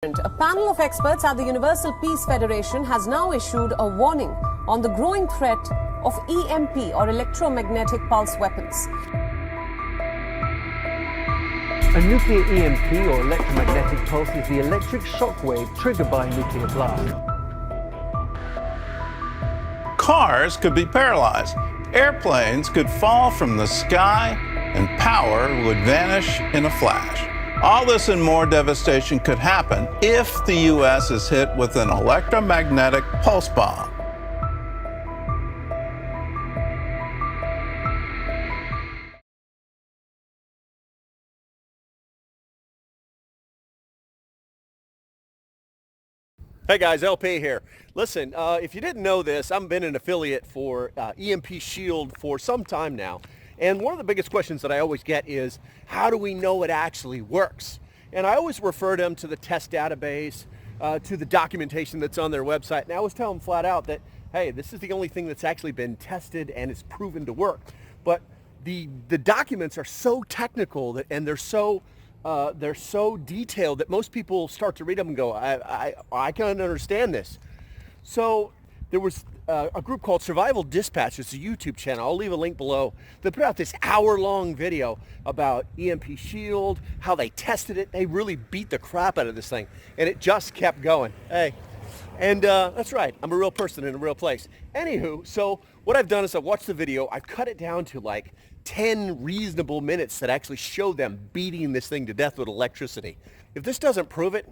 A panel of experts at the Universal Peace Federation has now issued a warning on the growing threat of EMP or electromagnetic pulse weapons. A nuclear EMP or electromagnetic pulse is the electric shock wave triggered by a nuclear blast. Cars could be paralyzed. Airplanes could fall from the sky and power would vanish in a flash. All this and more devastation could happen if the U.S. is hit with an electromagnetic pulse bomb. Hey guys, LP here. Listen, if you didn't know this, I've been an affiliate for EMP Shield for some time now. And one of the biggest questions that I always get is, how do we know it actually works? And I always refer them to the test database, to the documentation that's on their website. And I always tell them flat out that, hey, this is the only thing that's actually been tested and is proven to work. But the documents are so technical that, and they're so detailed that most people start to read them and go, I can't understand this. So there was a group called Survival Dispatch. It's a YouTube channel. I'll leave a link below. They put out this hour-long video about EMP Shield, how they tested it. They really beat the crap out of this thing, and it just kept going. Hey, and that's right. I'm a real person in a real place. Anywho, so what I've done is I've watched the video. I've cut it down to like 10 reasonable minutes that actually show them beating this thing to death with electricity. If this doesn't prove it,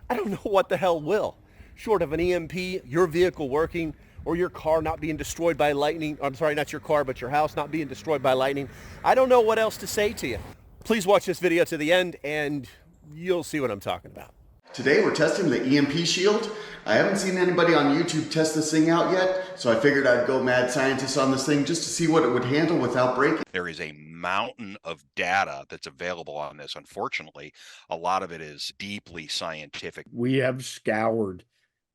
I don't know what the hell will. Short of an EMP, your vehicle working, or your car not being destroyed by lightning. I'm sorry, not your car, but your house not being destroyed by lightning. I don't know what else to say to you. Please watch this video to the end and you'll see what I'm talking about. Today we're testing the EMP Shield. I haven't seen anybody on YouTube test this thing out yet, so I figured I'd go mad scientist on this thing just to see what it would handle without breaking. There is a mountain of data that's available on this. Unfortunately, a lot of it is deeply scientific. We have scoured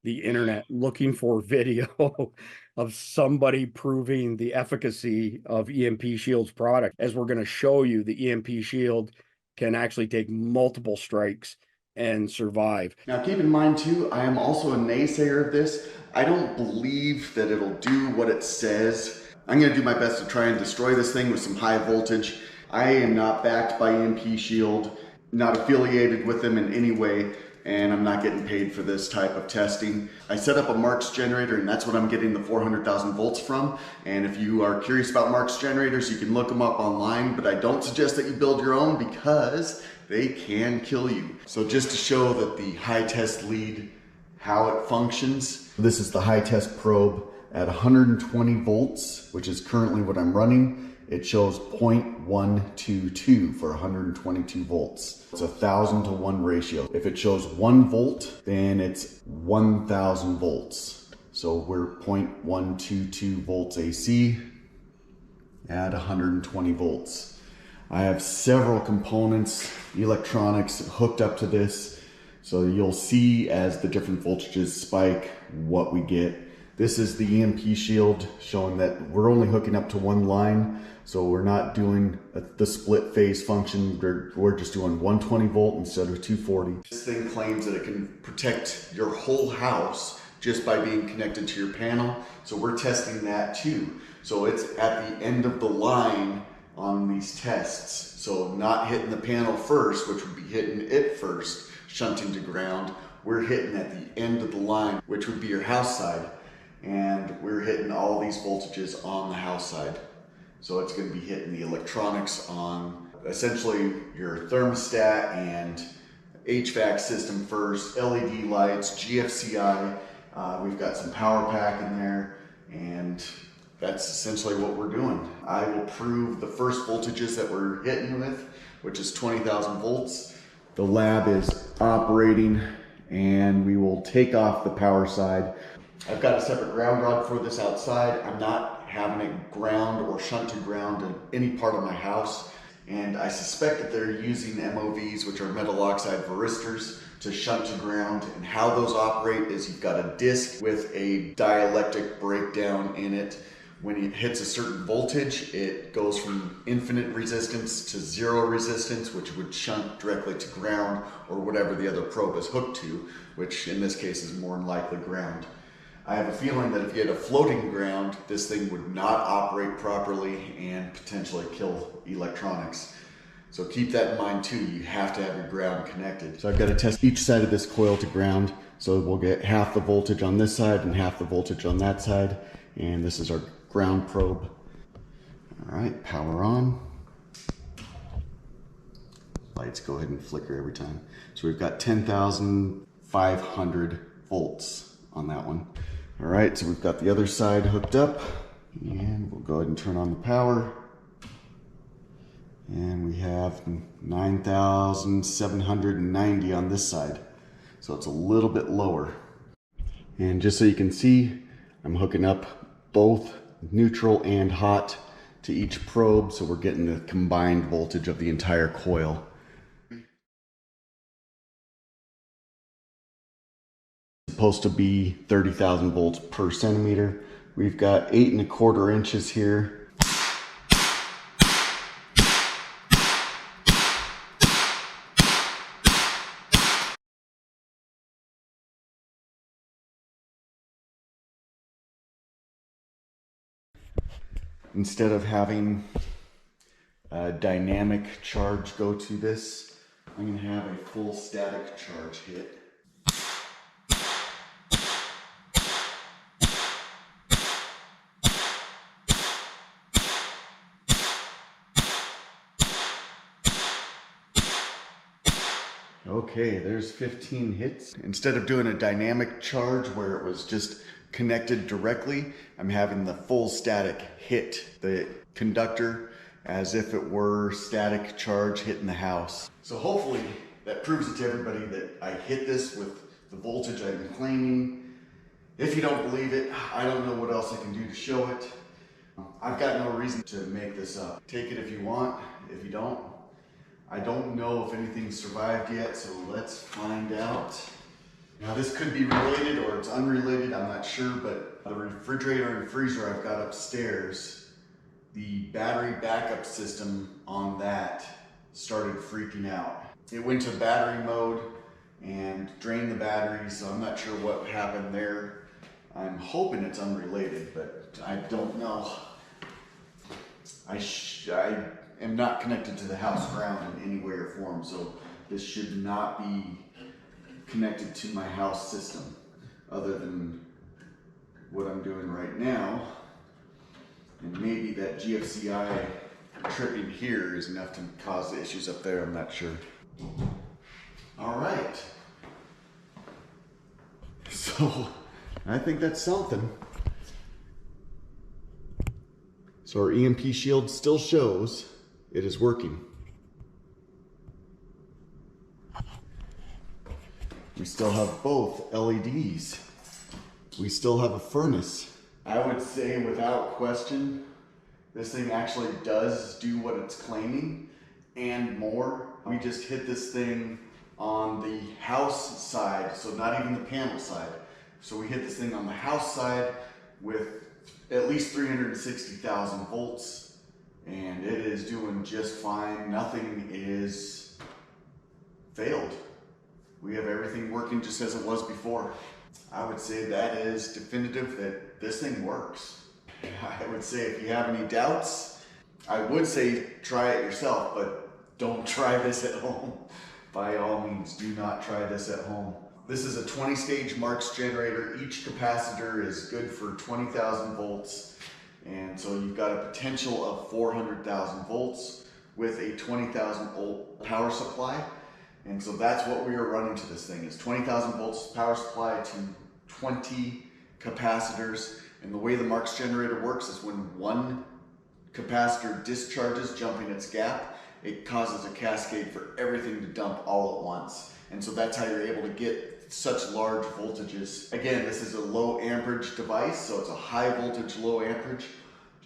the internet looking for video of somebody proving the efficacy of EMP Shield's product. As we're going to show you, the EMP Shield can actually take multiple strikes and survive. Now keep in mind too, I am also a naysayer of this. I don't believe that it'll do what it says. I'm going to do my best to try and destroy this thing with some high voltage. I am not backed by EMP Shield, not affiliated with them in any way, and I'm not getting paid for this type of testing. I set up a Marks generator, and that's what I'm getting the 400,000 volts from. And if you are curious about Marks generators, you can look them up online, but I don't suggest that you build your own because they can kill you. So just to show that the high test lead, how it functions, this is the high test probe at 120 volts, which is currently what I'm running. It shows 0.122 for 122 volts. It's a 1,000 to 1 ratio. If it shows 1 volt, then it's 1,000 volts. So we're 0.122 volts AC at 120 volts. I have several components, electronics hooked up to this. So you'll see as the different voltages spike what we get. This is the EMP Shield showing that we're only hooking up to one line. So we're not doing the split phase function. We're just doing 120 volt instead of 240. This thing claims that it can protect your whole house just by being connected to your panel. So we're testing that too. So it's at the end of the line on these tests. So not hitting the panel first, which would be hitting it first, shunting to ground. We're hitting at the end of the line, which would be your house side. And we're hitting all these voltages on the house side. So it's going to be hitting the electronics on essentially your thermostat and HVAC system first, LED lights, GFCI. We've got some power pack in there, and that's essentially what we're doing. I will prove the first voltages that we're hitting with, which is 20,000 volts. The lab is operating, and we will take off the power side. I've got a separate ground rod for this outside. I'm not having it ground or shunt to ground in any part of my house. And I suspect that they're using MOVs, which are metal oxide varistors, to shunt to ground. And how those operate is you've got a disc with a dielectric breakdown in it, When it hits a certain voltage, it goes from infinite resistance to zero resistance, which would shunt directly to ground or whatever the other probe is hooked to, which in this case is more than likely ground. I have a feeling that if you had a floating ground, this thing would not operate properly and potentially kill electronics. So keep that in mind too. You have to have your ground connected. So I've got to test each side of this coil to ground. So we'll get half the voltage on this side and half the voltage on that side. And this is our ground probe. All right, power on. Lights go ahead and flicker every time. So we've got 10,500 volts on that one. All right, so we've got the other side hooked up, and we'll go ahead and turn on the power. And we have 9,790 on this side. So it's a little bit lower. And just so you can see, I'm hooking up both neutral and hot to each probe, so we're getting the combined voltage of the entire coil. Supposed to be 30,000 volts per centimeter. We've got 8 1/4 inches here. Instead of having a dynamic charge go to this, I'm going to have a full static charge hit. Okay, there's 15 hits. Instead of doing a dynamic charge where it was just connected directly, I'm having the full static hit the conductor as if it were static charge hitting the house. So hopefully that proves it to everybody that I hit this with the voltage I've been claiming. If you don't believe it, I don't know what else I can do to show it. I've got no reason to make this up. Take it if you want. If you don't, I don't know if anything survived yet, so let's find out. Now this could be related or it's unrelated, I'm not sure, but the refrigerator and freezer I've got upstairs, the battery backup system on that started freaking out. It went to battery mode and drained the battery, so I'm not sure what happened there. I'm hoping it's unrelated, but I don't know. I am not connected to the house ground in any way or form, so this should not be connected to my house system other than what I'm doing right now. And maybe that GFCI tripping here is enough to cause the issues up there, I'm not sure. All right. So I think that's something. So our EMP Shield still shows it is working. We still have both LEDs. We still have a furnace. I would say without question, this thing actually does do what it's claiming and more. We just hit this thing on the house side, so not even the panel side. So we hit this thing on the house side with at least 360,000 volts, and it is doing just fine. Nothing is failed. We have everything working just as it was before. I would say that is definitive that this thing works. I would say if you have any doubts, I would say try it yourself, but don't try this at home. By all means, do not try this at home. This is a 20-stage Marks generator. Each capacitor is good for 20,000 volts. And so you've got a potential of 400,000 volts with a 20,000 volt power supply. And so that's what we are running to this thing, is 20,000 volts power supply to 20 capacitors. And the way the Marks generator works is when one capacitor discharges, jumping its gap, it causes a cascade for everything to dump all at once. And so that's how you're able to get such large voltages. Again, this is a low amperage device, so it's a high voltage, low amperage.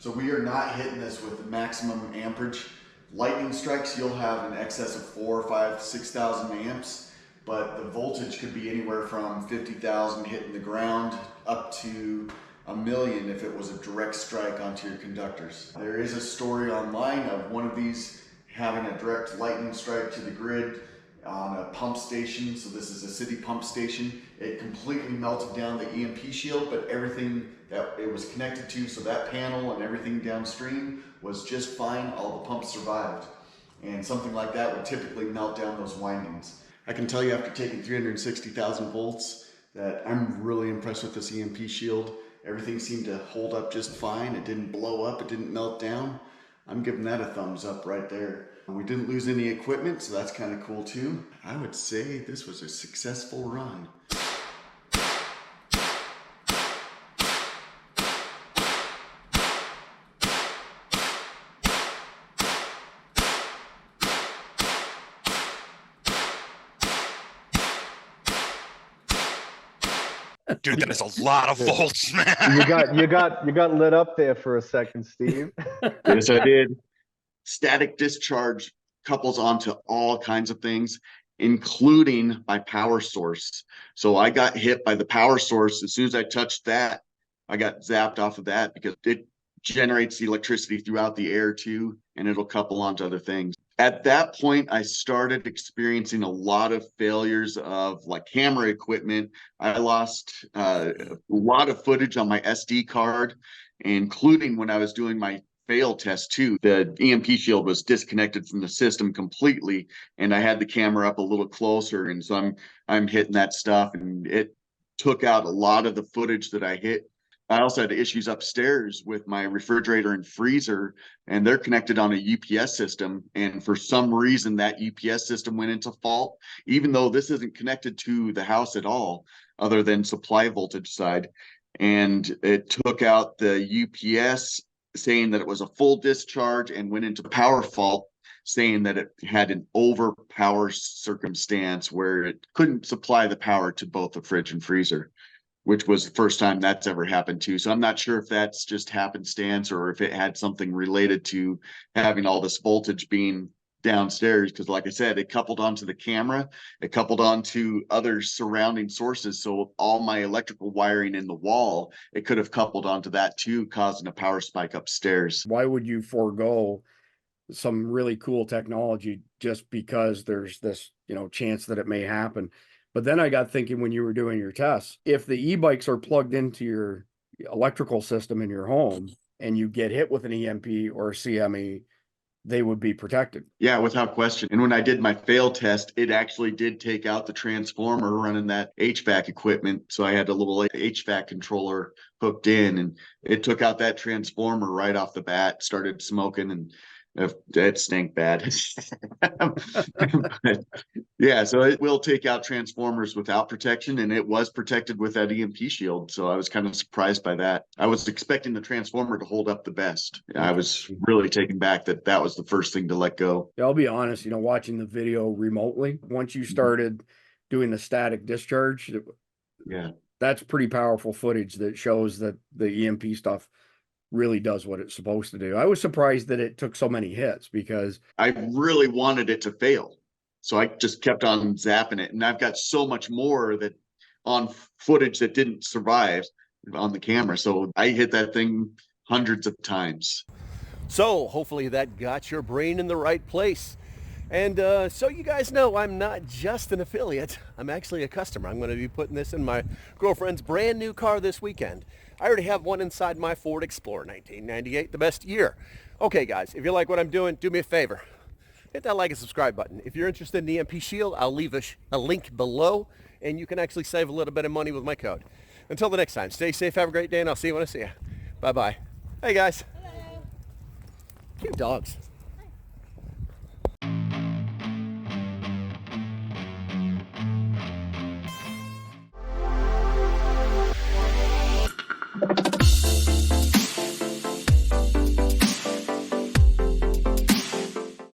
So we are not hitting this with the maximum amperage. Lightning strikes, you'll have an excess of 4, 5, 6,000 amps, but the voltage could be anywhere from 50,000 hitting the ground up to a million if it was a direct strike onto your conductors. There is a story online of one of these having a direct lightning strike to the grid on a pump station. So this is a city pump station. It completely melted down the EMP shield, but everything that it was connected to, so that panel and everything downstream was just fine. All the pumps survived. And something like that would typically melt down those windings. I can tell you after taking 360,000 volts that I'm really impressed with this EMP shield. Everything seemed to hold up just fine. It didn't blow up, it didn't melt down. I'm giving that a thumbs up right there. We didn't lose any equipment, so that's kind of cool too. I would say this was a successful run. Dude, that is a lot of volts, man. You got lit up there for a second, Steve. Yes, I did. Static discharge couples onto all kinds of things, including my power source. So I got hit by the power source. As soon as I touched that, I got zapped off of that because it generates the electricity throughout the air too, and it'll couple onto other things. At that point, I started experiencing a lot of failures of like camera equipment. I lost a lot of footage on my SD card, including when I was doing my fail test too. The EMP shield was disconnected from the system completely, and I had the camera up a little closer, and so I'm hitting that stuff, and it took out a lot of the footage that I hit. I also had issues upstairs with my refrigerator and freezer, and they're connected on a UPS system. And for some reason, that UPS system went into fault, even though this isn't connected to the house at all, other than supply voltage side. And it took out the UPS, saying that it was a full discharge, and went into power fault, saying that it had an overpower circumstance where it couldn't supply the power to both the fridge and freezer, which was the first time that's ever happened too. So I'm not sure if that's just happenstance or if it had something related to having all this voltage being downstairs. Because like I said, it coupled onto the camera, it coupled onto other surrounding sources. So all my electrical wiring in the wall, it could have coupled onto that too, causing a power spike upstairs. Why would you forego some really cool technology just because there's this, chance that it may happen? But then I got thinking, when you were doing your tests, if the e-bikes are plugged into your electrical system in your home and you get hit with an EMP or a CME, they would be protected. Yeah, without question. And when I did my fail test, it actually did take out the transformer running that HVAC equipment. So I had a little HVAC controller hooked in, and it took out that transformer right off the bat, started smoking, and it stank bad. But, yeah, so it will take out transformers without protection, and it was protected with that EMP shield. So I was kind of surprised by that. I was expecting the transformer to hold up the best. I was really taken back that was the first thing to let go. Yeah, I'll be honest, watching the video remotely, once you started doing the static discharge, Yeah, that's pretty powerful footage that shows that the EMP stuff really does what it's supposed to do. I was surprised that it took so many hits because I really wanted it to fail. So I just kept on zapping it. And I've got so much more that on footage that didn't survive on the camera. So I hit that thing hundreds of times. So hopefully that got your brain in the right place. And so you guys know, I'm not just an affiliate. I'm actually a customer. I'm going to be putting this in my girlfriend's brand new car this weekend. I already have one inside my Ford Explorer 1998, the best year. Okay, guys, if you like what I'm doing, do me a favor. Hit that like and subscribe button. If you're interested in the EMP Shield, I'll leave a link below, and you can actually save a little bit of money with my code. Until the next time, stay safe, have a great day, and I'll see you when I see you. Bye-bye. Hey, guys. Hello. Cute dogs.